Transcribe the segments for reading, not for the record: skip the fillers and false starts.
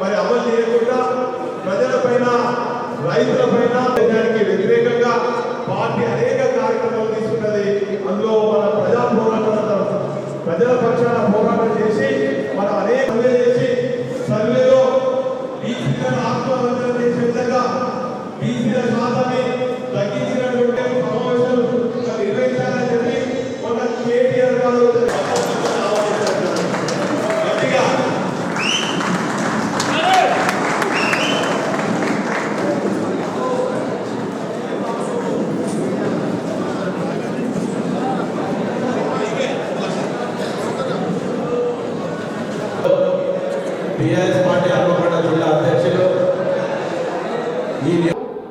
మరి అమలు చేయకుండా ప్రజలపైన రైతులపైన వ్యతిరేకంగా పార్టీ అనేక కార్యక్రమాలు తీసుకున్నది. అందులో మన ప్రజా పోరాటం ప్రజల పక్షాన పోరాటం చేసి మనం అనేక సర్వే చేసి సర్వేలో బీసీలను ఆత్మహత్యలు చేసే విధంగా బీసీల శాతాన్ని తగ్గించినటువంటి సమావేశాలు నిర్వహించాలని చెప్పి మన కేటీఆర్ గారు టీఆర్ఎస్ పార్టీ హన్మకొండ జిల్లా అధ్యక్షులు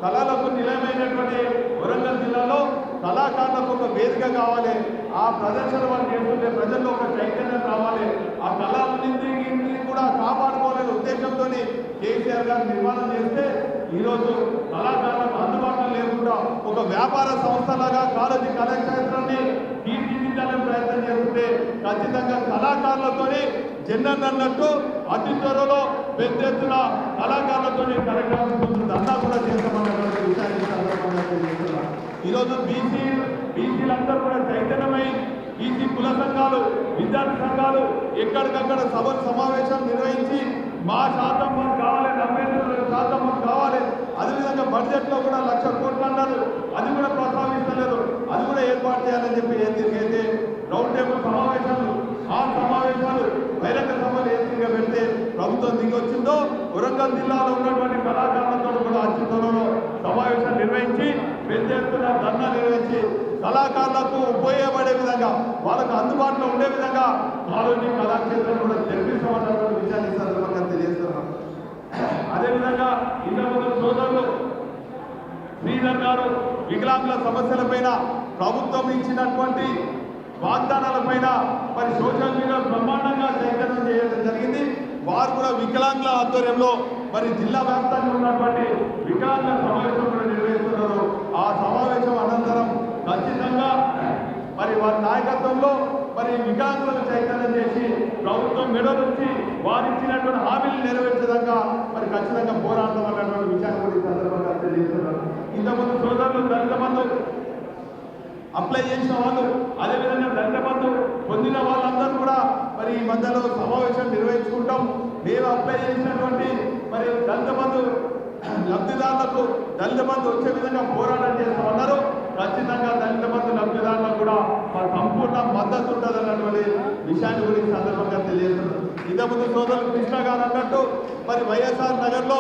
కళలకు నిలయమైనటువంటి వరంగల్ జిల్లాలో కళాకారులకు ఒక వేదిక కావాలి. ఆ ప్రదర్శన వాళ్ళు చేస్తుంటే ప్రజల్లో ఒక చైతన్యం రావాలి. ఆ కళలన్నింటినీ కూడా కాపాడుకోవాలనే ఉద్దేశంతో కేసీఆర్ గారు నిర్మాణం చేస్తే ఈరోజు కళాకారులకు అందుబాటులో లేకుండా ఒక వ్యాపార సంస్థలాగా కాలేజీ కళాక్షేత్రాన్ని తీర్చిదిద్దాలని ప్రయత్నం చేస్తుంటే ఖచ్చితంగా కళాకారులతో జెండర్ అన్నట్టు అతి త్వరలో పెద్ద ఎత్తున కళాకారులతో కార్యక్రమం అన్నా కూడా చేస్తామన్నటువంటి విషయాన్ని సందర్భంగా తెలియజేస్తున్నారు. ఈరోజు బీసీలందరూ కూడా చైతన్యమై బీసీ కుల సంఘాలు విద్యార్థి సంఘాలు ఎక్కడికక్కడ సమావేశం నిర్వహించి మా శాతం మాకు కావాలి, 72% మాకు కావాలి, అదేవిధంగా బడ్జెట్లో కూడా 1,00,000 కోట్లు అన్నారు, అది కూడా ప్రస్తావిస్తలేదు, అది కూడా ఏర్పాటు చేయాలని చెప్పి ఏదైతే రౌండ్ టేబుల్ సమావేశాలు ఆ సమావేశాలు బహిరంగ సభలు ఏదైనా పెడితే ప్రభుత్వం దిగొచ్చిందో వరంగల్ జిల్లాలో ఉన్నటువంటి కళాకారులతో కూడా అతి త్వరలో సమావేశాలు నిర్వహించి పెద్ద ఎత్తున ధర్నా నిర్వహించి కళాకారులకు ఉపయోగపడే విధంగా వాళ్ళకు అందుబాటులో ఉండే విధంగా కాలేజీ కళాక్షేత్రం కూడా జరిపిస్తామన్నటువంటి విషయాన్ని సందర్భంగా తెలియజేస్తున్నాం. అదేవిధంగా ఇంతకుముందు సోదరులు శ్రీధర్ గారు వికలాంగుల సమస్యలపైన ప్రభుత్వం ఇచ్చినటువంటి వాగ్దానాలపైన మరి సోషల్ మీడియా బ్రహ్మాండంగా చైతన్యం చేయడం జరిగింది. వారు కూడా వికలాంగుల ఆధ్వర్యంలో మరి జిల్లా వ్యాప్తంగా ఉన్నటువంటి వికలాంగుల సమావేశం కూడా నిర్వహిస్తున్నారు. ఆ సమావేశం అనంతరం ఖచ్చితంగా మరి వారి నాయకత్వంలో మరి వికలాంగులను చైతన్యం చేసి ప్రభుత్వం మెడ నుంచి వారిచ్చినటువంటి హామీలు నెరవేర్చేదాకా మరి ఖచ్చితంగా పోరాడతాం అన్నటువంటి విషయాన్ని కూడా ఈ సందర్భంగా తెలియజేస్తున్నారు. ఇంతకుముందు సోదరులు దళిత బంధు అప్లై చేసిన వాళ్ళు అదేవిధంగా దళిత బంధు పొందిన వాళ్ళందరూ కూడా మరి ఈ మధ్యలో సమావేశం నిర్వహించుకుంటాం. మేము అప్లై చేసినటువంటి మరి దళిత బంధు లబ్ధిదారులకు దళిత బంధు వచ్చే విధంగా పోరాటం చేస్తామన్నారు. ఖచ్చితంగా దళిత బంధు లబ్ధిదారులకు కూడా మరి సంపూర్ణ మద్దతు ఉంటుంది అన్నటువంటి విషయాన్ని గురించి సందర్భంగా తెలియజేస్తున్నారు. ఇంతకుముందు సోదరులు కృష్ణ గారు అన్నట్టు మరి వైఎస్ఆర్ నగర్లో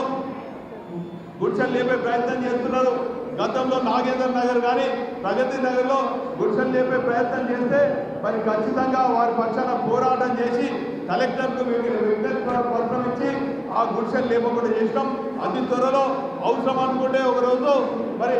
గుడిసెలు లేపే ప్రయత్నం చేస్తున్నారు. గతంలో నాగేందర్ నగర్ కానీ ప్రగతి నగర్లో గుడిసెలు లేపే ప్రయత్నం చేస్తే మరి ఖచ్చితంగా వారి పక్షాన పోరాటం చేసి కలెక్టర్కు విజ్ఞప్తి పత్రం ఇచ్చి ఆ గుడిసెలు లేపకుండా చేసినాం. అతి త్వరలో అవసరం అనుకుంటే ఒకరోజు మరి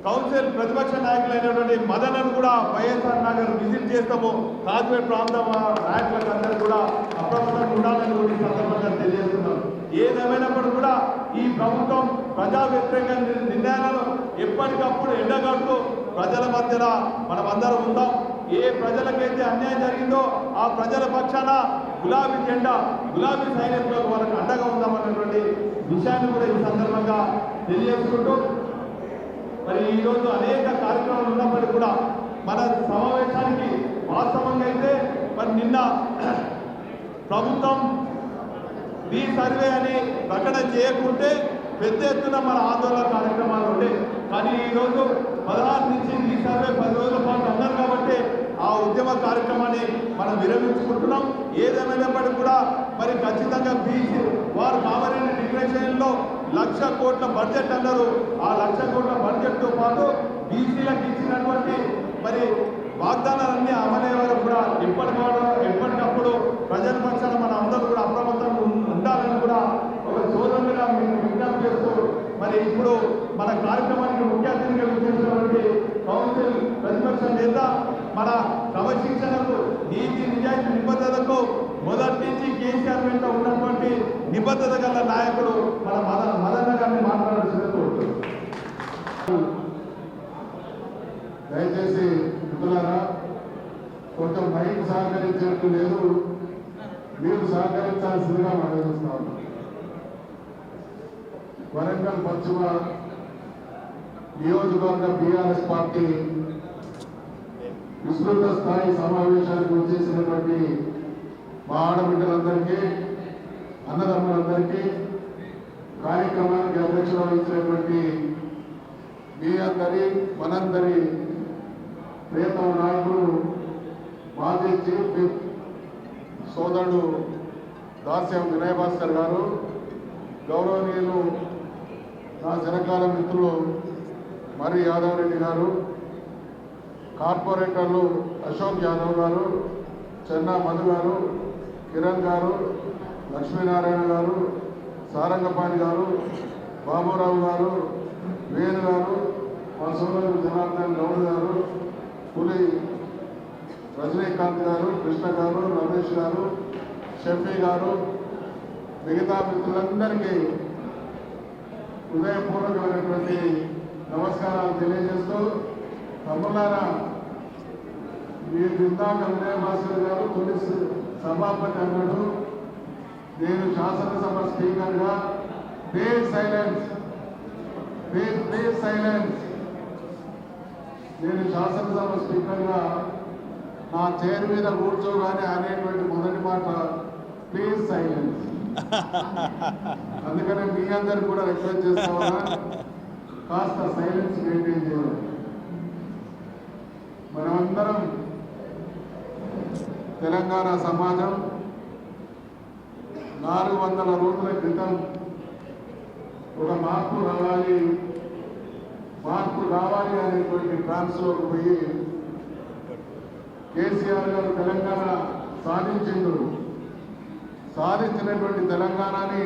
కౌన్సిల్ ప్రతిపక్ష నాయకులైనటువంటి మదనను కూడా వైఎస్ఆర్ నగర్ విజిట్ చేస్తాము. కాశ్మీర్ ప్రాంతం నాయకులకు అందరూ కూడా అప్రమత్తంగా ఉండాలని కూడా సందర్భంగా తెలియజేస్తున్నాం. ఏదేమైనప్పుడు కూడా ఈ ప్రభుత్వం ప్రజా వ్యతిరేక నిర్ణయాలను ఎప్పటికప్పుడు ఎండగడుతూ ప్రజల మధ్యన మనమందరం ఉందాం. ఏ ప్రజలకైతే అన్యాయం జరిగిందో ఆ ప్రజల పక్షాన గులాబీ జెండా గులాబీ సైనికులకు వాళ్ళకి అండగా ఉందామన్నటువంటి విషయాన్ని కూడా ఈ సందర్భంగా తెలియజేసుకుంటూ మరి ఈరోజు అనేక కార్యక్రమాలు ఉన్నప్పటికీ కూడా మన సమావేశానికి వాస్తవంగా అయితే మరి నిన్న ప్రభుత్వం ఈ సర్వే అని ప్రకటన చేయకుంటే పెద్ద ఎత్తున మన ఆందోళన కార్యక్రమాలు ఉంటాయి. కానీ ఈరోజు 16 నుంచి ఈ సర్వే 10 రోజుల పాటు అన్నారు కాబట్టి ఆ ఉద్యమ కార్యక్రమాన్ని మనం విరమించుకుంటున్నాం. ఏదేమైనప్పటికీ కూడా మరి ఖచ్చితంగా బీసీ వారు కావాలని డిక్లరేషన్లో 1,00,000 కోట్ల బడ్జెట్ అన్నారు. ఆ 1,00,000 కోట్ల బడ్జెట్తో పాటు బీసీలకు ఇచ్చినటువంటి మరి వాగ్దానాలన్నీ అమలయ్యే వరకు కూడా ఎప్పటికప్పుడు ప్రజల పక్షాన మన అందరూ కూడా అప్రమత్తంగా ఉండాలని కూడా ఒక సోదరులుగా మేము విజ్ఞప్తి చేస్తూ మరి ఇప్పుడు మన కార్యక్రమానికి ముఖ్య అతిథిగా విచ్చేసినటువంటి కౌన్సిల్ ప్రతిపక్ష నేత మన క్రమశిక్షణకు నీతి నిజాయితీ నిబద్ధతకు మొదటి నుంచి కేసీఆర్ వెంట ఉన్నటువంటి నిబద్ధత గల నాయకుడు మన మదన్న గారిని మాట్లాడాల్సిన కోరుతున్నాను. దయచేసి మిత్రులారా, కొంచెం మైక్ సహకరించేట్టు లేదు, మీరు సహకరించాల్సిందిగా మనవిస్తున్నాను. వరంగల్ పశ్చిమ నియోజకవర్గ బీఆర్ఎస్ పార్టీ విస్తృత స్థాయి సమావేశానికి వచ్చేసినటువంటి మా ఆడబిడ్డలందరికీ, అన్నదమ్ములందరికీ, కార్యక్రమానికి అధ్యక్షత వహించినటువంటి మీ అందరి మనందరి ప్రియతమ నాయకుడు మాజీ చీఫ్ విప్ సోదరుడు దాస్యం వినయ్ భాస్కర్ గారు, గౌరవనీయులు నా చిరకాల మిత్రులు మరి యాదవ్ రెడ్డి గారు, కార్పొరేటర్లు అశోక్ యాదవ్ గారు, చెన్నా మధు గారు, కిరణ్ గారు, లక్ష్మీనారాయణ గారు, సారంగపాణి గారు, బాబురావు గారు, వేణు గారు, మా సోదరుడు జనార్దన్ గౌడ్ గారు, పులి రజనీకాంత్ గారు, కృష్ణ గారు, రమేష్ గారు, షఫీ గారు, మిగతా మిత్రులందరికీ హృదయపూర్వకమైనటువంటి నమస్కారాలు తెలియజేస్తూ, తమ్ములారా, మీరు ఇందాక వినయ్ భాస్కర్ గారు తొలి సభాపతి అన్నాడు. నేను శాసనసభ స్పీకర్గా ప్లీజ్ సైలెన్స్, ప్లీజ్ సైలెన్స్. నేను శాసనసభ స్పీకర్గా నా చైర్ మీద కూర్చోగానే అనేటువంటి మొదటి మాట ప్లీజ్ సైలెన్స్. అందుకనే మీ అందరు కూడా రిక్వెస్ట్ చేస్తామన్నా, కాస్త సైలెన్స్ మెయింటైన్ చేయాలి. మనమందరం తెలంగాణ సమాజం 400 రోజుల క్రితం ఒక మార్పు రావాలి అనేటువంటి ట్రాన్స్లోకి పోయి కేసీఆర్ గారు తెలంగాణ సాధించినటువంటి తెలంగాణని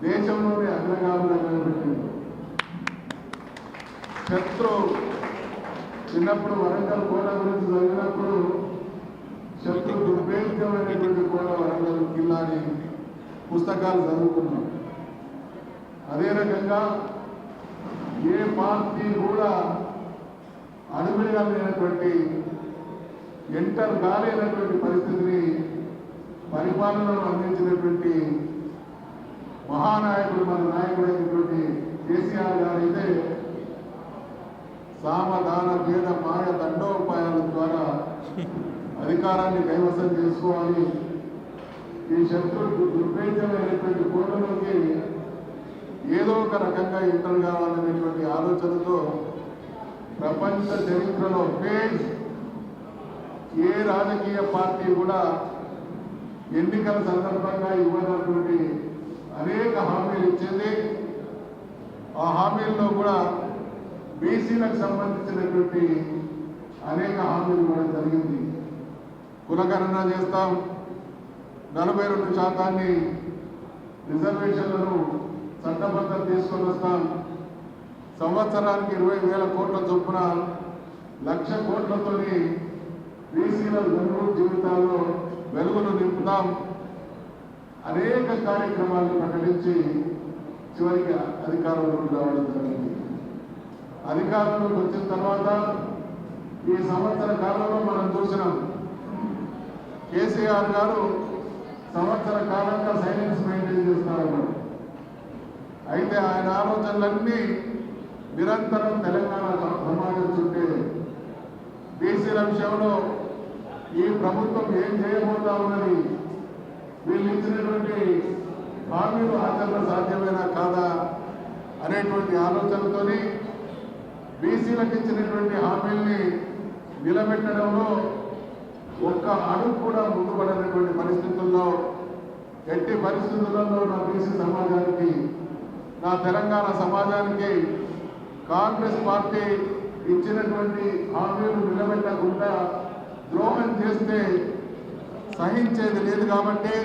దేశంలోనే అగ్రగామిగా నిలబెట్టింది. శత్రు చిన్నప్పుడు వరంగల్ కోట గురించి చదివినప్పుడు శత్రు దుర్భేద్యమైనటువంటి కోట వరంగల్ కిల్లా అని పుస్తకాలు చదువుకున్నాం. అదే రకంగా ఏ పార్టీ కూడా అడుగులేనటువంటి ఎంటర్ కాలేనటువంటి పరిస్థితిని పరిపాలనలో అందించినటువంటి మహానాయకుడు మన నాయకుడైనటువంటి కేసీఆర్ గారు అయితే సామధాన భేద మాయ దండోపాయాల ద్వారా అధికారాన్ని కైవసం చేసుకోవాలి, ఈ శత్రువుకు దుర్భేద్యమైనటువంటి కోటలోకి ఏదో ఒక రకంగా ఎంటర్ కావాలనేటువంటి ఆలోచనతో ప్రపంచ చరిత్రలో ఏ రాజకీయ పార్టీ కూడా ఎన్నికల సందర్భంగా ఇవ్వనటువంటి అనేక హామీలు ఇచ్చింది. ఆ హామీల్లో కూడా బీసీలకు సంబంధించినటువంటి అనేక హామీలు కూడా జరిగింది. కులగణన చేస్తాం, 42% రిజర్వేషన్లను చట్టబద్ధం తీసుకొని వస్తాం, సంవత్సరానికి 20,000 కోట్ల చొప్పున 1,00,000 కోట్లతో బీసీల జీవితాల్లో వెలుగులు నింపుతాం. అనేక కార్యక్రమాలను ప్రకటించి చివరికి అధికారంలోకి రావడం జరిగింది. అధికారంలోకి వచ్చిన తర్వాత ఈ సంవత్సర కాలంలో మనం చూసినాం, కేసీఆర్ గారు సంవత్సర కాలంగా సైలెన్స్ మెయింటైన్ చేస్తారన్నారు. అయితే ఆయన ఆలోచనలన్నీ నిరంతరం తెలంగాణ సమాజం చుట్టే. బీసీల విషయంలో ఈ ప్రభుత్వం ఏం చేయబోతా ఉన్నది, వీళ్ళు ఇచ్చినటువంటి హామీలు ఆచరణ సాధ్యమేనా కాదా అనేటువంటి ఆలోచనతోని బీసీలకు ఇచ్చినటువంటి హామీల్ని నిలబెట్టడంలో ఒక్క అడుగు కూడా ముందుపడినటువంటి పరిస్థితుల్లో, ఎట్టి పరిస్థితులలో నా బీసీ సమాజానికి, నా తెలంగాణ సమాజానికి కాంగ్రెస్ పార్టీ ఇచ్చినటువంటి హామీలు నిలబెట్టకుండా ద్రోహం చేస్తే సహించేది లేదు. కాబట్టి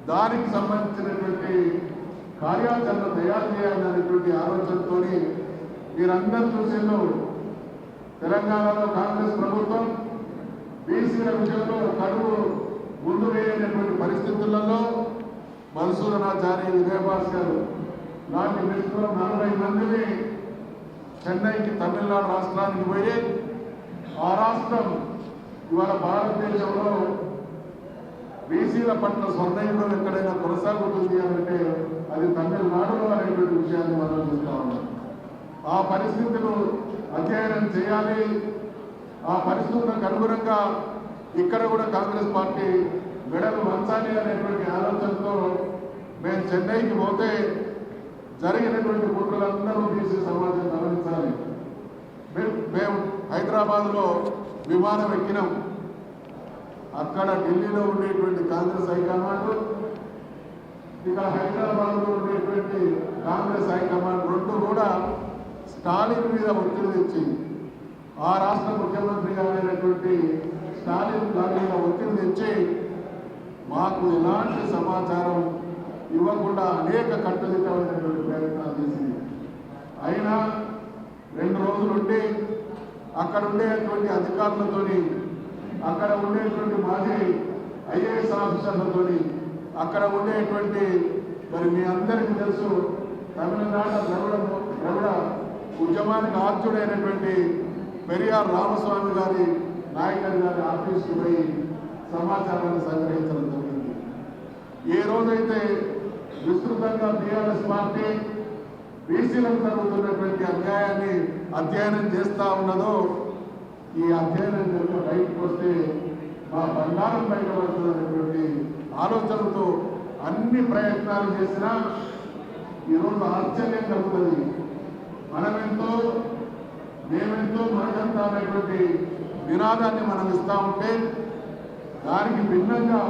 దానికి సంబంధించినటువంటి కార్యాచరణ తయారు చేయాలనేటువంటి ఆలోచనతో మీరందరూ చూసిందో తెలంగాణలో కాంగ్రెస్ ప్రభుత్వం బీసీల విషయంలో కరువు ముందు వేయనటువంటి పరిస్థితులలో మధుసూదనాచారి, విజయభాస్కర్ లాంటి వ్యక్తులు 40 మందిని చెన్నైకి, తమిళనాడు రాష్ట్రానికి పోయి ఆ రాష్ట్రం ఇవాళ భారతదేశంలో బీసీల పట్ల స్వర్ణయుగం ఎక్కడైనా కొనసాగుతుంది అంటే అది తమిళనాడులో అనేటువంటి విషయాన్ని మనం చూస్తా ఉన్నాం. ఆ పరిస్థితులు అధ్యయనం చేయాలి. ఆ పరిస్థితులకు అనుగుణంగా ఇక్కడ కూడా కాంగ్రెస్ పార్టీ మెడలు వంచాలి అనేటువంటి ఆలోచనతో మేము చెన్నైకి పోతే జరిగినటువంటి కుట్రలందరూ బీసీ సమాజం గమనించాలి. మేము హైదరాబాద్లో విమానం ఎక్కినాం. అక్కడ ఢిల్లీలో ఉండేటువంటి కాంగ్రెస్ హైకమాండ్, ఇక్కడ హైదరాబాద్లో ఉండేటువంటి కాంగ్రెస్ హైకమాండ్ రెండు కూడా స్టాలిన్ మీద ఒత్తిడి తెచ్చి ఆ రాష్ట్ర ముఖ్యమంత్రిగా అయినటువంటి స్టాలిన్ గారి మీద ఒత్తిడి తెచ్చి మాకు ఎలాంటి సమాచారం ఇవ్వకుండా అనేక కట్టుదిట్టమైనటువంటి ప్రయత్నాలు చేసింది. అయినా 2 రోజులుండి అక్కడ ఉండేటువంటి అధికారులతోని, అక్కడ ఉండేటువంటి మాజీ ఐఏఎస్ ఆఫీసర్లతోని, అక్కడ ఉండేటువంటి మరి మీ అందరికీ తెలుసు తమిళనాడు ద్రవిడ ఉద్యమానికి ఆర్జుడైనటువంటి పెరియార్ రామస్వామి గారి నాయకర్ గారి ఆఫీస్కి పోయి సమాచారాన్ని సంగ్రహించడం జరిగింది. ఏ రోజైతే విస్తృతంగా టీఆర్ఎస్ పార్టీ బీసీలకు జరుగుతున్నటువంటి అన్యాయాన్ని అధ్యయనం చేస్తూ ఉన్నదో, ఈ అధ్యయనం కనుక బయటకు వస్తే మా బంగారం బయటపడుతున్నటువంటి ఆలోచనతో అన్ని ప్రయత్నాలు చేసినా ఈరోజు ఆశ్చర్యం కలుగుతుంది. మనమెంతో మేమెంతో మనకంతా అనేటువంటి నినాదాన్ని మనం ఇస్తూ ఉంటే దానికి భిన్నంగా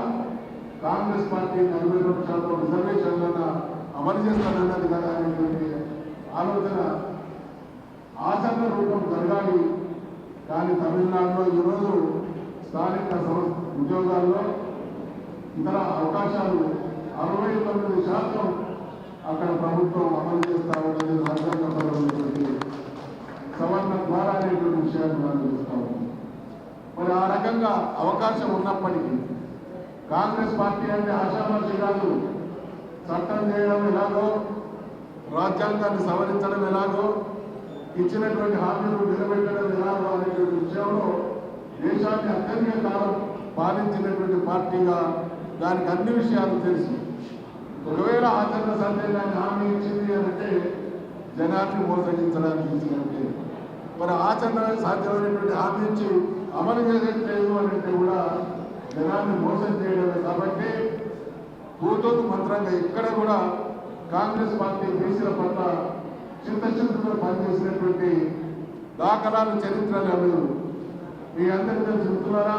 కాంగ్రెస్ పార్టీ 42% రిజర్వేషన్లను అమలు చేస్తానన్నది కదా అనేటువంటి ఆలోచన ఆచరణ రూపం జరగాలి. కానీ తమిళనాడులో ఈరోజు స్థానిక ఉద్యోగాల్లో ఇతర అవకాశాలు 69% అక్కడ ప్రభుత్వం అమలు చేస్తా ఉన్నది. రాజ్యాంగపరమైనటువంటి సవరణ ద్వారా అనేటువంటి విషయాన్ని మనం చూస్తా ఉన్నాం. మరి ఆ రకంగా అవకాశం ఉన్నప్పటికీ కాంగ్రెస్ పార్టీ అంటే ఆశామాషి కాదు. చట్టం చేయడం ఎలాగో, రాజ్యాంగాన్ని సవరించడం ఎలాగో, ఇచ్చినటువంటి హామీలు నిలబెట్టడం ఎలాగో అనేటువంటి విషయంలో దేశాన్ని అత్యధిక కాలం పాలించినటువంటి పార్టీగా దానికి అన్ని విషయాలు తెలుసు. ఒకవేళ ఆచరణ సందేహాన్ని హామీ ఇచ్చింది అంటే జనాన్ని మోసగించడానికి ఇచ్చినట్టే. మరి ఆచరణ సాధ్యమైనటువంటి హామీ ఇచ్చి అమలు చేసేట్లేదు అంటే కూడా జనాన్ని మోసం చేయడమే. కాబట్టి భూతోతు మంత్రంగా ఇక్కడ కూడా కాంగ్రెస్ పార్టీ బీసీల పట్ల చిత్తశుద్ధితో పనిచేసినటువంటి దాఖలాలు చరిత్రలో లేవు. మీ అందరికీ చెబుతున్నారా,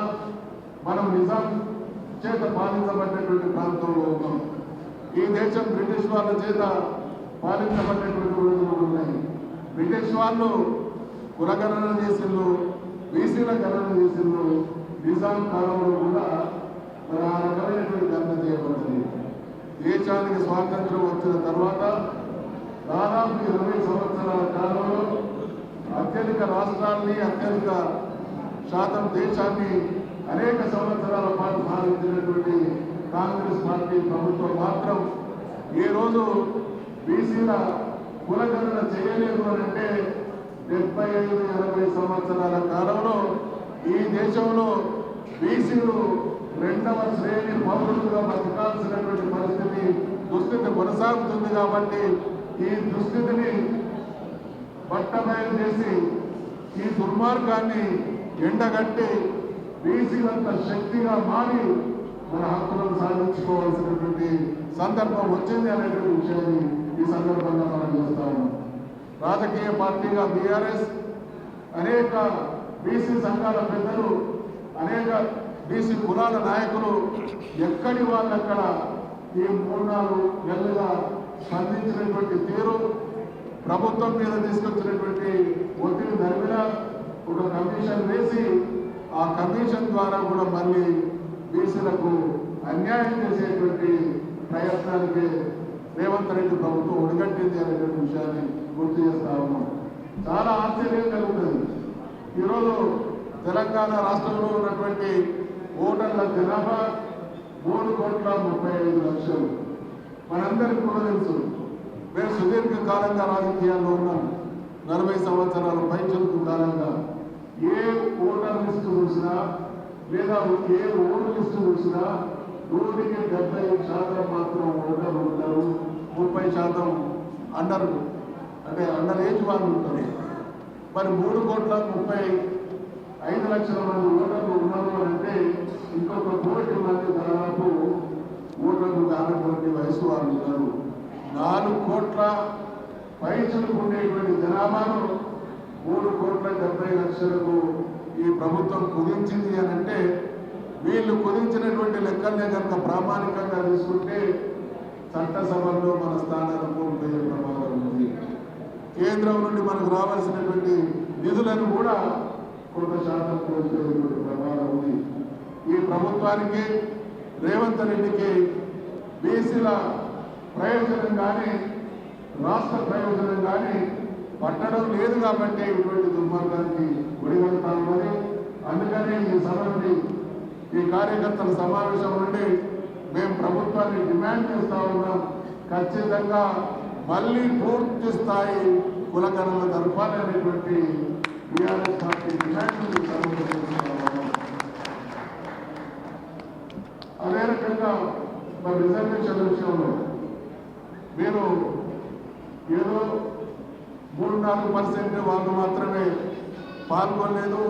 మనం నిజాం చేత పాలించబడినటువంటి ప్రాంతంలో ఉన్నాం. ఈ దేశం బ్రిటిష్ వాళ్ళ చేత పాలించబడినటువంటి రోజులు ఉన్నాయి. బ్రిటిష్ వాళ్ళు కులగణన చేసిండ్రు, బీసీల గణన చేసిండ్రు. నిజాం కాలంలో కూడా మరి ఆ రకమైనటువంటి గణన చేయబడుతుంది. దేశానికి స్వాతంత్రం వచ్చిన తర్వాత దాదాపు 20 సంవత్సరాల కాలంలో అత్యధిక రాష్ట్రాల్ని, అత్యధిక శాతం దేశాన్ని అనేక సంవత్సరాల పాటు పాలించినటువంటి కాంగ్రెస్ పార్టీ ప్రభుత్వం మాత్రం ఏ రోజు బీసీల కులగణన చేయలేదు అంటే 75-80 సంవత్సరాల కాలంలో ఈ దేశంలో బీసీలు 2వ శ్రేణి పౌరులుగా బతకాల్సినటువంటి దుస్థితి కొనసాగుతుంది. కాబట్టి ఈ దుస్థితిని బట్టబయలు చేసి ఈ దుర్మార్గాన్ని ఎండగట్టి బీసీలంత శక్తిగా మారి మన హక్కులను సాధించుకోవాల్సినటువంటి సందర్భం వచ్చింది అనేటువంటి విషయాన్ని ఈ సందర్భంగా మనం చూస్తా ఉన్నాం. రాజకీయ పార్టీగా బీఆర్ఎస్ అనేక బీసీ సంఘాల పెద్దలు, అనేక బీసీ కులాల నాయకులు ఎక్కడి వాళ్ళక్కడ ఈ 3-4 నెలలుగా స్పందించినటువంటి తీరు, ప్రభుత్వం మీద తీసుకొచ్చినటువంటి ఒత్తిడి ధర్మిన ఒక కమిషన్ వేసి ఆ కమిషన్ ద్వారా కూడా మళ్ళీ బీసీలకు అన్యాయం చేసేటువంటి ప్రయత్నానికి రేవంత్ రెడ్డి ప్రభుత్వం ఒడిగట్టింది అనేటువంటి విషయాన్ని గుర్తు చేస్తా ఉన్నాం. చాలా ఆశ్చర్యం కలుగుతుంది. ఈరోజు తెలంగాణ రాష్ట్రంలో ఉన్నటువంటి ఓటర్ల జనాభా 3,35,00,000. మనందరికీ కూడా తెలుసు, మేము సుదీర్ఘకాలంగా రాజకీయాల్లో ఉన్నాం. 40 సంవత్సరాలు పైచలకు కాలంగా ఏ ఓటర్ లిస్టు చూసినా లేదా ఏ ఓటు లిస్టు చూసినా 100% మాత్రం ఓటర్లు ఉంటారు. 30% అండర్ ఏజ్ వాళ్ళు ఉంటారు. మరి 3,35,00,000 మంది ఓటర్లు ఉన్నారు అంటే ఇంకొక 1,00,00,000 మంది దాదాపు ఓటర్లు కానటువంటి వయసు వాళ్ళు ఉన్నారు. 4 కోట్ల పైచలకు ఉండేటువంటి జనాభాను 3,70,00,000కు ఈ ప్రభుత్వం కుదించింది అని అంటే, వీళ్ళు కుదించినటువంటి లెక్కలనే కనుక ప్రామాణికంగా తీసుకుంటే చట్టసభల్లో మన స్థానాలు కోల్పోయే ప్రమాదం ఉంది. కేంద్రం నుండి మనకు రావాల్సినటువంటి నిధులను కూడా కొంత శాతం కోల్పోయేటువంటి ప్రమాదం ఉంది. ఈ ప్రభుత్వానికి, రేవంత్ రెడ్డికి బీసీల ప్రయోజనం కానీ రాష్ట్ర ప్రయోజనం కానీ పట్టడం లేదు కాబట్టి ఇటువంటి దుర్మార్గానికి ఒడిగడతా ఉన్నది. అందుకని ఈ సభ నుండి, ఈ కార్యకర్తల సమావేశం నుండి మేము ప్రభుత్వాన్ని డిమాండ్ చేస్తా ఉన్నాం. ఖచ్చితంగా మళ్ళీ పూర్తి స్థాయి కులగణన జరపాలనేటువంటి టీఆర్ఎస్ పార్టీ డిమాండ్ అదే రకంగా మరి రిజర్వేషన్ల విషయంలో మీరు ఏదో 3-4% వాళ్ళు మాత్రమే పాల్గొనలేదు,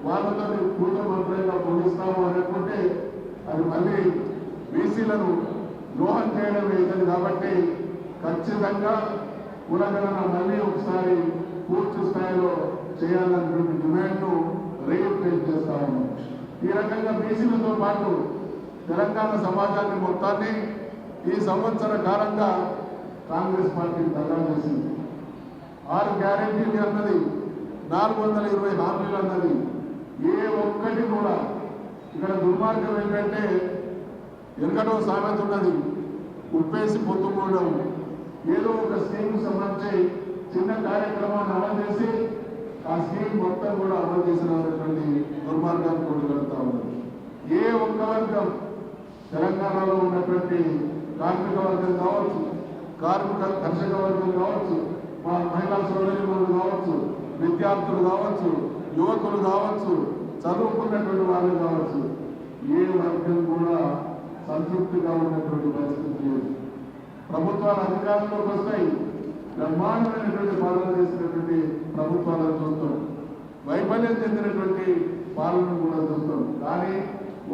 వాళ్ళతో కూటమంత్రంగా పొందిస్తాము అనుకుంటే అది మళ్ళీ బీసీలను ద్రోహం చేయడం అవుతుంది. కాబట్టి ఖచ్చితంగా కులగణన మళ్ళీ ఒకసారి పూర్తి స్థాయిలో చేయాలన్నటువంటి డిమాండ్ను రీఇన్ఫోర్స్ చేస్తా ఉన్నాం. ఈ రకంగా బీసీలతో పాటు తెలంగాణ సమాజాన్ని మొత్తాన్ని ఈ సంవత్సర కాలంగా కాంగ్రెస్ పార్టీ దగా చేసింది. 6 గ్యారెంటీలు అన్నది, 420 హామీలు అన్నది, ఏ ఒక్కటి కూడా ఇక్కడ దుర్మార్గం ఏంటంటే, ఎనకటో సామెత ఉన్నది, ఉప్పేసి పొత్తుకోవడం. ఏదో ఒక స్కీమ్ సంబంధించి చిన్న కార్యక్రమాన్ని అమలు చేసి ఆ స్కీమ్ మొత్తం కూడా అమలు చేసినటువంటి దుర్మార్గాన్ని కొట్టుకెళ్తా ఉన్నది. ఏ ఒక్క వర్గం, తెలంగాణలో ఉన్నటువంటి కార్మిక వర్గం కావచ్చు, కర్షక వర్గం కావచ్చు, మా మహిళా సోదరులు కావచ్చు, విద్యార్థులు కావచ్చు, యువకులు కావచ్చు, చదువుకున్నటువంటి వాళ్ళు కావచ్చు, ఏ వర్గం కూడా సంతృప్తిగా ఉన్నటువంటి పరిస్థితి లేదు. ప్రభుత్వాలు అధికారంలోకి వస్తాయి, బ్రహ్మాండమైనటువంటి పాలన చేసినటువంటి ప్రభుత్వాలను చూస్తాం, వైఫల్యం చెందినటువంటి పాలనను కూడా చూస్తాం. కానీ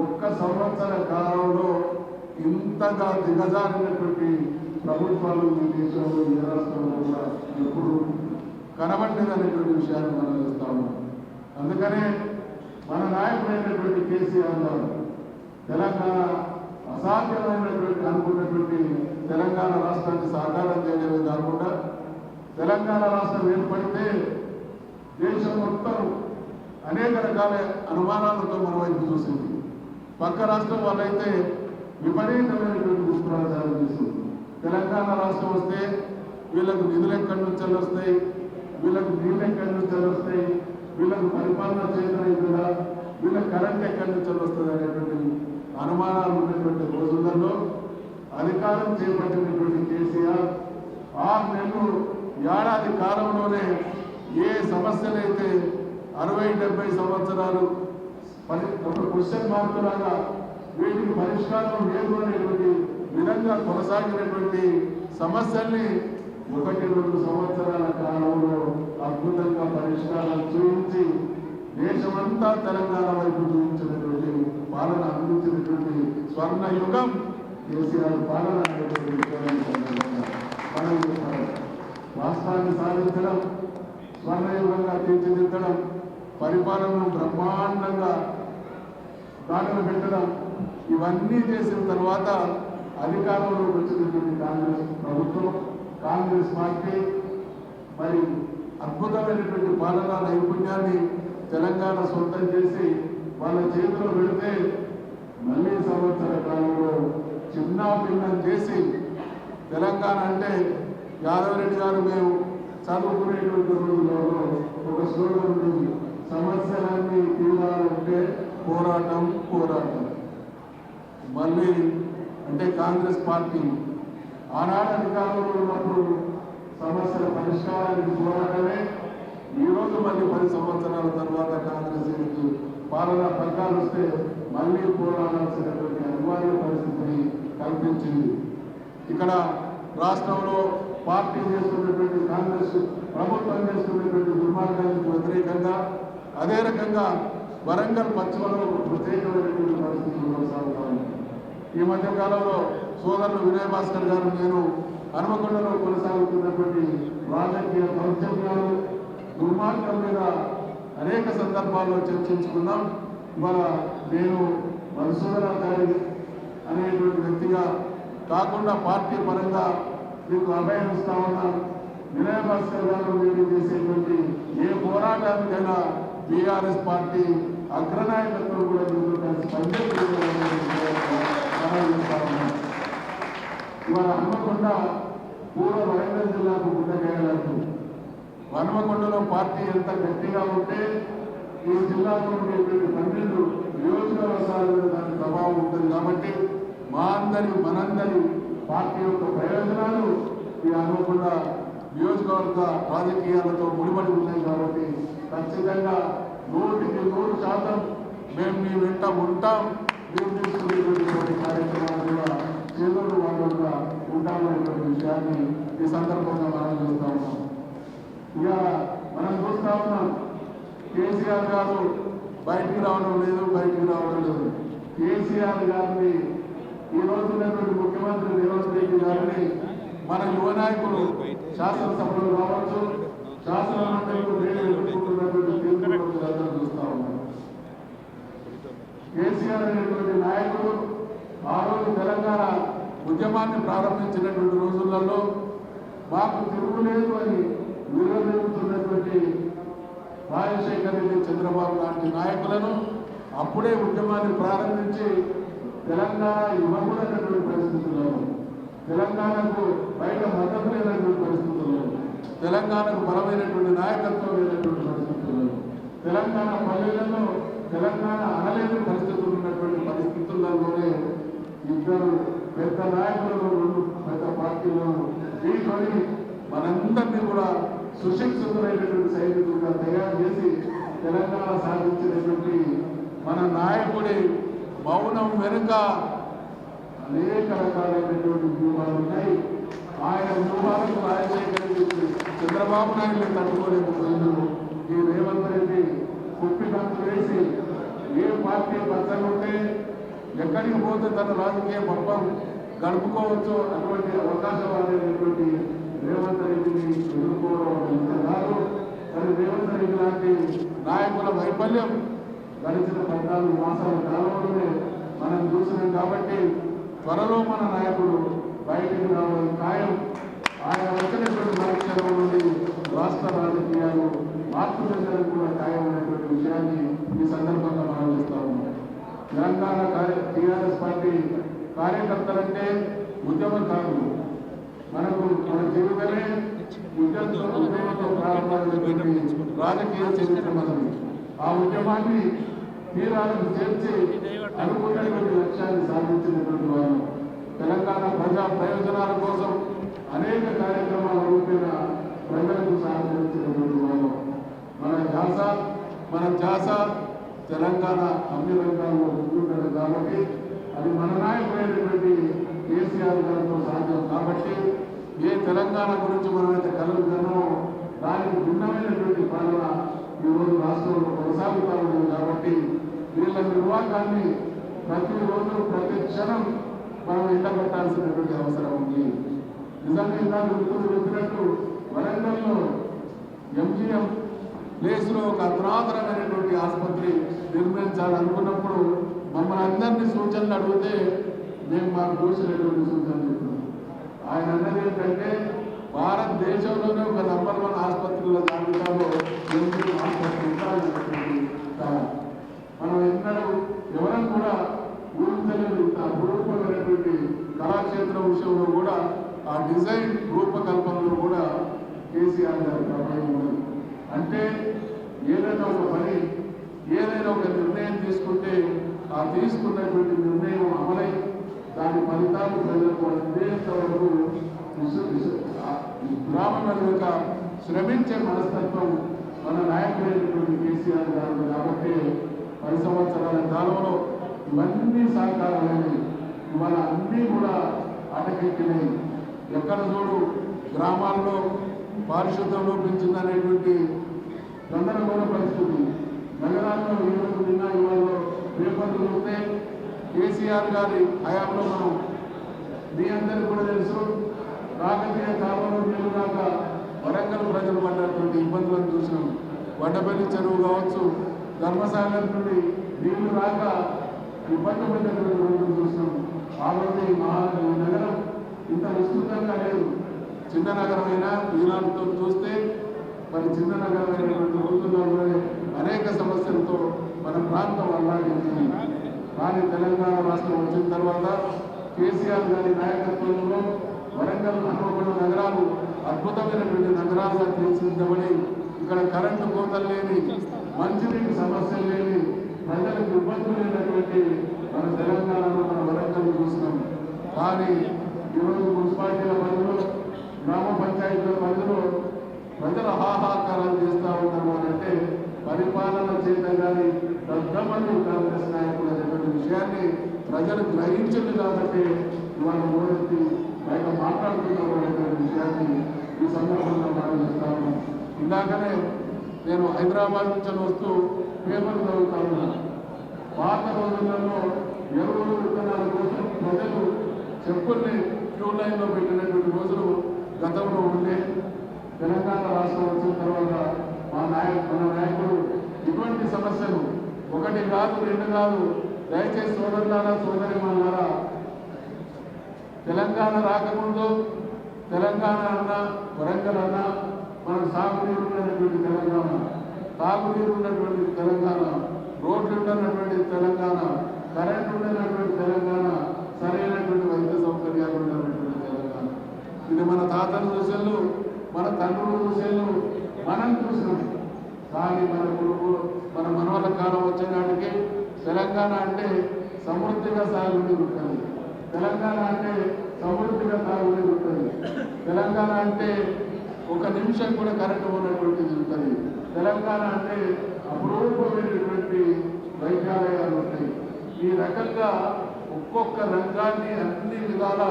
ఒక్క సంవత్సర కాలంలో ఇంతగా దిగజారినటువంటి ప్రభుత్వాలు ఈ దేశంలో ఏ రాష్ట్రంలో కూడా ఎప్పుడు కనబడలేదనేటువంటి విషయాన్ని మనం చూస్తా ఉన్నాం. అందుకనే మన నాయకుడైనటువంటి కేసీఆర్ గారు తెలంగాణ అసాధ్యమైనటువంటి అనుకున్నటువంటి తెలంగాణ రాష్ట్రాన్ని సాకారం చేయడమే కాకుండా, తెలంగాణ రాష్ట్రం ఏర్పడితే దేశం మొత్తం అనేక రకాల అనుమానాలతో మన వైపు చూసింది. పక్క రాష్ట్రం వాళ్ళైతే విపరీతమైనటువంటి దుష్ప్రచారం చేస్తుంది. తెలంగాణ రాష్ట్రం వస్తే వీళ్ళకు నిధులు ఎక్కడి నుంచి వస్తాయి, వీళ్ళకు నీళ్ళు ఎక్కడి నుంచి వస్తాయి, వీళ్ళకు పరిపాలన చేయడం కదా, వీళ్ళకి కరెంట్ ఎక్కడి నుంచి వస్తుంది అనేటువంటి అనుమానాలు ఉన్నటువంటి రోజులలో అధికారం చేపట్టినటువంటి కేసీఆర్ 6 నెలలు ఏడాది కాలంలోనే ఏ సమస్యలైతే 60-70 సంవత్సరాలు ఒక క్వశ్చన్ మార్క్ లాగా వీటికి పరిష్కారం లేదు అనేటువంటి విధంగా కొనసాగినటువంటి సమస్యల్ని 1-2 సంవత్సరాల కాలంలో అద్భుతంగా పరిష్కారం చూపించి దేశమంతా తెలంగాణ వైపు చూపించినటువంటి పాలన అందించినటువంటి స్వర్ణ యుగం కేసీఆర్ పాలన అనేటువంటి రాష్ట్రాన్ని సాధించడం, స్వర్ణయుగంగా తీర్చిదిద్దడం, పరిపాలనను బ్రహ్మాండంగా దాఖలు పెట్టడం, ఇవన్నీ చేసిన తర్వాత అధికారంలోకి వచ్చినటువంటి కాంగ్రెస్ ప్రభుత్వం, కాంగ్రెస్ పార్టీ మరి అద్భుతమైనటువంటి పాలనా నైపుణ్యాన్ని తెలంగాణ సొంతం చేసి వాళ్ళ చేతిలో పెడితే మళ్ళీ సంవత్సర కాలంలో చిన్న భిన్నం చేసి తెలంగాణ అంటే యాదవరెడ్డి గారు మేము చదువుకునేటువంటి రోజుల్లో ఒక స్లోగన్ ఉంది, సమస్యలన్నీ తీరాలంటే పోరాటం పోరాటం. మళ్ళీ అంటే కాంగ్రెస్ పార్టీ ఆనాడు అధికారంలో ఉన్నప్పుడు సమస్యల పరిష్కారానికి పోరాటమే ఈరోజు మళ్ళీ 10 సంవత్సరాల తర్వాత కాంగ్రెస్ పాలనా పథకాలు వస్తే మళ్ళీ పోరాడాల్సినటువంటి అనివార్య పరిస్థితిని కల్పించింది. ఇక్కడ రాష్ట్రంలో పార్టీ చేస్తున్నటువంటి కాంగ్రెస్ ప్రభుత్వం చేస్తున్నటువంటి దుర్మార్గానికి వ్యతిరేకంగా అదే రకంగా వరంగల్ పశ్చిమలో ప్రత్యేకమైనటువంటి పరిస్థితులు కొనసాగుతాయి. ఈ మధ్య కాలంలో సోదరులు వినయ్ భాస్కర్ గారు నేను హనుమకొండలో కొనసాగుతున్నటువంటి రాజకీయ దౌర్జన్యాలు దుర్మార్గం మీద అనేక సందర్భాల్లో చర్చించుకున్నాం. ఇవాళ నేను మధుసూదనాచారి అనేటువంటి వ్యక్తిగా కాకుండా పార్టీ పరంగా మీకు అభయం ఇస్తా ఉన్నాను. వినయ్ భాస్కర్ గారు మీరు చేసేటువంటి ఏ పోరాటానికైనా బీఆర్ఎస్ పార్టీ అగ్రనాయకత్వం కూడా మీరు కలిసి పనిచేస్తున్నా. ఇవాళ హనుమకొండ పూర్వ వరంగల్ జిల్లాకు గుండెకాయలాంటి హనుమకొండలో పార్టీ ఎంత గట్టిగా ఉంటే ఈ జిల్లాలో ఉండేటువంటి 12 నియోజకవర్గాల మీద దాని ప్రభావం ఉంటుంది. కాబట్టి మనందరి పార్టీ యొక్క ప్రయోజనాలు ఈ హనుమకొండ నియోజకవర్గ రాజకీయాలతో ముడిపడి ఉన్నాయి. కాబట్టి ఖచ్చితంగా 100% మేము మీ వెంట ఉంటాం. మీరు తీసుకునేటువంటి కార్యక్రమాలు కూడా చేతులు వాళ్ళగా ఉంటామనేటువంటి విషయాన్ని ఈ సందర్భంగా మనం చూస్తా ఉన్నాం. ఇక మనం చూస్తా ఉన్నాం కేసీఆర్ గారు బయటికి రావడం లేదు. కేసీఆర్ గారిని ఈ రోజు ఉన్నటువంటి ముఖ్యమంత్రి రేవంత్ రెడ్డి గారిని మన యువ నాయకులు శాసనసభలో కావచ్చు, శాసన మండలిలో చూస్తా ఉన్నాం. కేసీఆర్ అనేటువంటి నాయకుడు ఆ రోజు తెలంగాణ ఉద్యమాన్ని ప్రారంభించినటువంటి రోజులలో మాకు తిరుగులేదు అని విరోధిస్తున్నటువంటి రాజశేఖర్ రెడ్డి, చంద్రబాబు లాంటి నాయకులను అప్పుడే ఉద్యమాన్ని ప్రారంభించి తెలంగాణ ఇవ్వకూడనటువంటి పరిస్థితుల్లో, తెలంగాణకు బయట మద్దతు లేనటువంటి పరిస్థితుల్లో, తెలంగాణకు బలమైనటువంటి నాయకత్వం లేనటువంటి పరిస్థితుల్లో, తెలంగాణ పల్లెలను తెలంగాణ అనలేని పరిస్థితులు ఉన్నటువంటి పరిస్థితుల్లోనే ఇద్దరు పెద్ద నాయకులను 2 పెద్ద పార్టీలను తీసుకొని మనందరినీ కూడా సుశిక్షితులైనటువంటి సైనికులుగా తయారు చేసి తెలంగాణ సాధించినటువంటి మన నాయకుడి మౌనం వెనుక అనేక రకాలైనటువంటి వ్యూహాలు ఉన్నాయి. ఆయన వ్యూహాలకు రాజశేఖర్ రెడ్డి, చంద్రబాబు నాయుడు తట్టుకోలేకపోయింది. ఈ రేవంత్ రెడ్డి కుప్పికంతు వేసి ఏ పార్టీ పచ్చకుంటే ఎక్కడికి పోతే తన రాజకీయ పబ్బం గడుపుకోవచ్చు అటువంటి అవకాశం అనేటువంటి రేవంత్ రెడ్డిని ఎదుర్కోవడం కాదు. మరి రేవంత్ రెడ్డి లాంటి నాయకుల వైఫల్యం గడిచిన 14 మాసాల కాలంలోనే మనం చూసినాం. కాబట్టి త్వరలో మన నాయకుడు బయటికి రావడం ఖాయం. ఆయన వచ్చినటువంటి మరుక్షణం నుండి రాష్ట్ర రాజకీయాలు మార్పుదర్శనం కూడా ఖాయమైనటువంటి విషయాన్ని ఈ సందర్భంగా మనం చేస్తా ఉన్నాం. తెలంగాణ టీఆర్ఎస్ పార్టీ కార్యకర్తలంటే ఉద్యమకారులు. మన జీవితమే ఉద్యమంతో ప్రారంభమైనటువంటి రాజకీయ చరిత్ర మనది. ఆ ఉద్యమాన్ని తీరాలకు చేర్చి అనుకున్నటువంటి లక్ష్యాన్ని సాధించినటువంటి వారు తెలంగాణ ప్రజా ప్రయోజనాల కోసం అనేక కార్యక్రమాల రూపేణ ప్రజలకు సహకరించినటువంటి వారు. మన ధ్యాస తెలంగాణ అన్ని రంగాల్లో ముందుంటారు. కాబట్టి అది మన నాయకుడైనటువంటి కేసీఆర్ గారితో సాధ్యం. కాబట్టి ఏ తెలంగాణ గురించి మనమైతే కలలు కన్నామో దానికి భిన్నమైనటువంటి పాలన ఈరోజు రాష్ట్రంలో కొనసాగుతూ ఉంది. కాబట్టి వీళ్ళ నిర్వాహాన్ని ప్రతిరోజు ప్రతి క్షణం మనం ఎండగట్టాల్సినటువంటి అవసరం ఉంది. నిజంగా ఇందాక మిత్రులు చెప్పినట్టు వరంగల్లో ఎంజీఎం ప్లేస్లో ఒక అధునాతనమైనటువంటి ఆసుపత్రి నిర్మించాలనుకున్నప్పుడు మమ్మల్ని అందరినీ సూచనలు అడిగితే మేము మాకు చూసినటువంటి సూచనలు చెప్తున్నాం. ఆయన అన్నది ఏంటంటే భారతదేశంలోనే ఒక నంబర్ 1 ఆసుపత్రుల జాబితాలో ఎంజీఎం ఆసుపత్రి ఉండాలనేటువంటి మనం ఎన్నడూ ఎవరం కూడా ఊహించలేదు. ఇంత అపురూపమైనటువంటి కళాక్షేత్రం విషయంలో కూడా ఆ డిజైన్ రూపకల్పనలో కూడా కేసీఆర్ గారి ప్రభావం ఉన్నది. అంటే ఏదైనా ఒక పని, ఏదైనా ఒక నిర్ణయం తీసుకుంటే ఆ తీసుకున్నటువంటి నిర్ణయం అమలై దాని ఫలితాలు ప్రజలకు అందేంత వరకు గ్రామం యొక్క శ్రమించే మనస్తత్వం మన నాయకుడైనటువంటి కేసీఆర్ గారు కాబట్టి 10 సంవత్సరాల కాలంలో ఇవన్నీ సహకారాలని ఇవాళ అన్నీ కూడా అటకెక్కినాయి. ఎక్కడ చూడు గ్రామాల్లో పారిశుద్ధ్యం లోపించిందనేటువంటి గందరగోళ పరిస్థితి. నగరాల్లో ఈరోజు నిన్న ఇవాళ పేపర్లు చూస్తే కేసీఆర్ గారి హయాంలో మనం మీ అందరికీ కూడా తెలుసు కాకతీయ కాలంలో నీళ్లు రాక వరంగల్ ప్రజలు పడినటువంటి ఇబ్బందులను చూసినాం. వడ్డపల్లి చెరువు కావచ్చు, ధర్మసాగర్ నుండి నీళ్లు రాక ఇబ్బంది పడినటువంటి రోజులు చూసినాం. ఆ రోజు ఈ నగరం ఇంత విస్తృతంగా లేదు. చిన్న నగరమైనా ఈనాడుతో చూస్తే మరి చిన్న నగరమైనటువంటి రోజుల్లో అనేక సమస్యలతో మన ప్రాంతం అల్లాడింది. కానీ తెలంగాణ రాష్ట్రం వచ్చిన తర్వాత కేసీఆర్ గారి నాయకత్వంలో వరంగల్, హన్మకొండ నగరాలు అద్భుతమైనటువంటి నగరాలుగా తీర్చిదిద్దబడి ఇక్కడ కరెంటు కోతలు లేని, మంచినీటి సమస్యలు లేని, ప్రజలకు ఇబ్బందులు లేనటువంటి మన తెలంగాణలో మన వరంగల్ చూస్తున్నాం. కానీ ఈరోజు మున్సిపాలిటీల పరిధిలో, గ్రామ పంచాయతీల పరిధిలో ప్రజలు హాహాకారాలు చేస్తూ ఉన్నారు. అంటే పరిపాలన చేత కానీ పెద్దమంది కాంగ్రెస్ నాయకులు అనేటువంటి విషయాన్ని ప్రజలు గ్రహించింది కాబట్టి ఇవాళ మోడీ బయట మాట్లాడుతున్నారు అనేటువంటి విషయాన్ని ఈ సందర్భంగా భావిస్తా ఉన్నాం. ఇందాకనే నేను హైదరాబాద్ నుంచి వస్తూ పేపర్ చదువుతా ఉన్నాను. పాత రోజులలో ఎరువులు విత్తనాల కోసం ప్రజలు చెప్పుల్ని క్యూ లైన్లో పెట్టినటువంటి రోజులు గతంలో ఉండే. తెలంగాణ రాష్ట్రం వచ్చిన తర్వాత మన నాయకుడు ఇటువంటి సమస్యలు ఒకటి కాదు, రెండు కాదు, దయచేసి సోదరులారా, సోదరిమణులారా, తెలంగాణ రాకముందు తెలంగాణ అన్నా, వరంగల్ అన్నా మనకు సాగునీరు ఉన్నటువంటి తెలంగాణ, తాగునీరు ఉన్నటువంటి తెలంగాణ, రోడ్లు ఉన్నటువంటి తెలంగాణ, కరెంటు ఉన్నటువంటి తెలంగాణ, సరైనటువంటి వైద్య సౌకర్యాలు ఉన్నటువంటి తెలంగాణ. ఇది మన తాతలు చూసేళ్ళు, మన తండ్రులు చూసేళ్ళు, మనం చూసినాం. కానీ మన మనవల కాలం వచ్చేనాటికి తెలంగాణ అంటే సమృద్ధిగా సాగునీరు ఉంటుంది, తెలంగాణ అంటే సమృద్ధిగా తాగునీరు ఉంటుంది, తెలంగాణ అంటే ఒక నిమిషం కూడా కరెంటు ఉన్నటువంటిది ఉంటుంది, తెలంగాణ అంటే అపురూపమైనటువంటి వైద్యాలయాలు ఉంటాయి. ఈ రకంగా ఒక్కొక్క రంగాన్ని అన్ని విధాల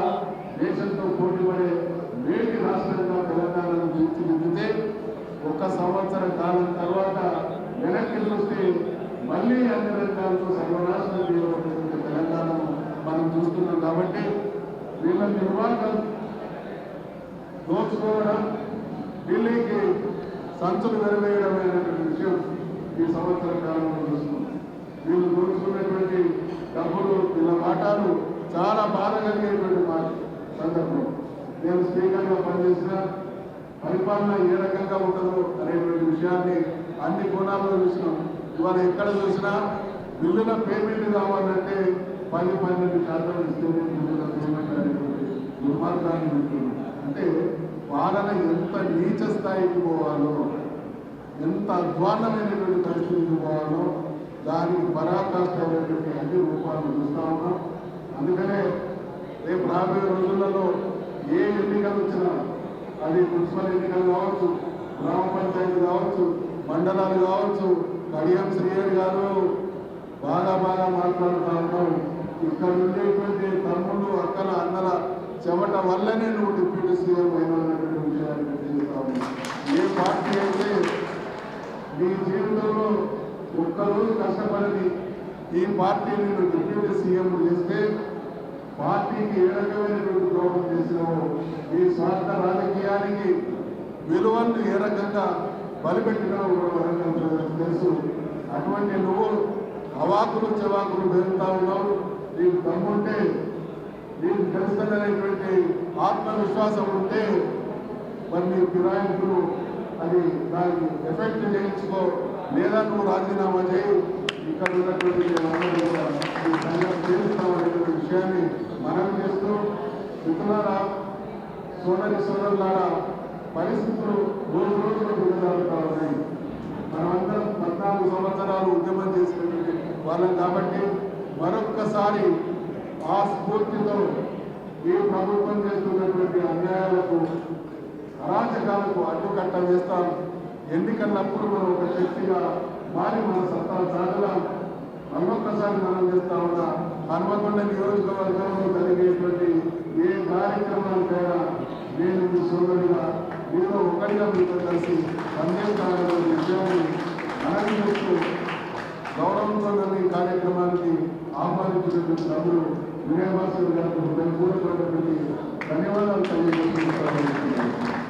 దేశంతో పోటీపడే వేటి రాష్ట్రంగా తెలంగాణను తీర్చిదిద్దితే 1 సంవత్సర కాలం తర్వాత వెనక్కి చూస్తే మళ్ళీ అన్ని రంగాలతో సర్వనాశనం చేయబడినటువంటి తెలంగాణను మనం చూస్తున్నాం. కాబట్టి వీళ్ళ నిర్వాహకం దోచుకోవడం, ఢిల్లీకి సంచులు వెరవేయడమైనటువంటి విషయం ఈ సంవత్సర కాలంలో చూస్తున్నాం. వీళ్ళు దోచుకున్నటువంటి డబ్బులు, వీళ్ళ వాటాలు చాలా బాధ కలిగేటువంటి సందర్భం. నేను స్పీకర్గా పనిచేసిన పరిపాలన ఏ రకంగా ఉంటుందో అనేటువంటి విషయాన్ని అన్ని కోణాల్లో చూసినాం. ఇవాళ ఎక్కడ చూసినా బిల్లుల పేమెంట్ కావాలంటే 10-12% ఇస్తేనే బిల్లుల పేమెంట్ అనేటువంటి దుర్మార్గాన్ని ఉంటుంది. అంటే పాలన ఎంత నీచ స్థాయికి పోవాలో, ఎంత అధ్వాన్నమైనటువంటి పరిస్థితికి పోవాలో దానికి పరాకాష్ట అయినటువంటి అన్ని రూపాలను చూస్తూ ఉన్నాం. అందుకనే రేపు రాబోయే రోజులలో ఏ ఎన్నికలు వచ్చినా, అది మున్సిపల్ ఎన్నికలు కావచ్చు, గ్రామ పంచాయతీ కావచ్చు, మండలాలు కావచ్చు, కడియం శ్రీహరి గారు బాగా మాట్లాడుతూ ఉంటారు. ఇక్కడ ఉండేటువంటి తమ్ముళ్ళు, అక్కల, అన్నల చెమట వల్లనే నువ్వు డిప్యూటీ సీఎం అయినటువంటి విషయాన్ని తెలియజేస్తా ఉన్నాను. ఏ పార్టీ అయితే నీ జీవితంలో ఒక్కరోజు కష్టపడి ఈ పార్టీని నువ్వు డిప్యూటీ సీఎం చేస్తే పార్టీకి ఏ రకమైనటువంటి ద్రోహం చేసినావో, ఈ స్వార్థ రాజకీయానికి విలువలను ఏ రకంగా బలిపెట్టినావో కూడా తెలుసు. అటువంటి నువ్వు అవాకులు చెవాకులు పెరుగుతా ఉన్నావు. నీకు దమ్ముంటే, నీకు తెలుస్తుందనేటువంటి ఆత్మవిశ్వాసం ఉంటే మరి నీ ఫిరాయింపులు అది దానికి ఎఫెక్ట్ చేయించుకో, లేదా నువ్వు రాజీనామా చేయి. ఇక్కడ ఉన్నటువంటి చేస్తామనేటువంటి విషయాన్ని మనం చేస్తూ, మిత్రులారా, సోదరులారా, పరిస్థితులు రోజు రోజులు దిగజారుతా ఉన్నాయి. మనమందరం 14 సంవత్సరాలు ఉద్యమం చేసినటువంటి వాళ్ళం కాబట్టి మరొక్కసారి ఆ స్ఫూర్తితో ఈ ప్రభుత్వం చేస్తున్నటువంటి అన్యాయాలకు అరాచకాలకు అడ్డుకట్ట వేస్తాం. ఎన్నికలప్పుడు మనం ఒక శక్తిగా మారి మన సత్తా చాటడం మరొకసారి మనం చేస్తా ఉన్నా హనుమకొండ నియోజకవర్గంలో జరిగేటువంటి ఏ కార్యక్రమానికైనా నేను మీ సోదరుగా మీలో ఒకరిగా మీతో కలిసి సందేశాలను విజయాన్ని అనగిస్తూ గౌరవంతో ఈ కార్యక్రమానికి ఆహ్వానించినటువంటి సభ్యులు వినయభాస్కర్ గారికి హృదయపూర్వకమైనటువంటి ధన్యవాదాలు తెలియజేస్తున్నాను.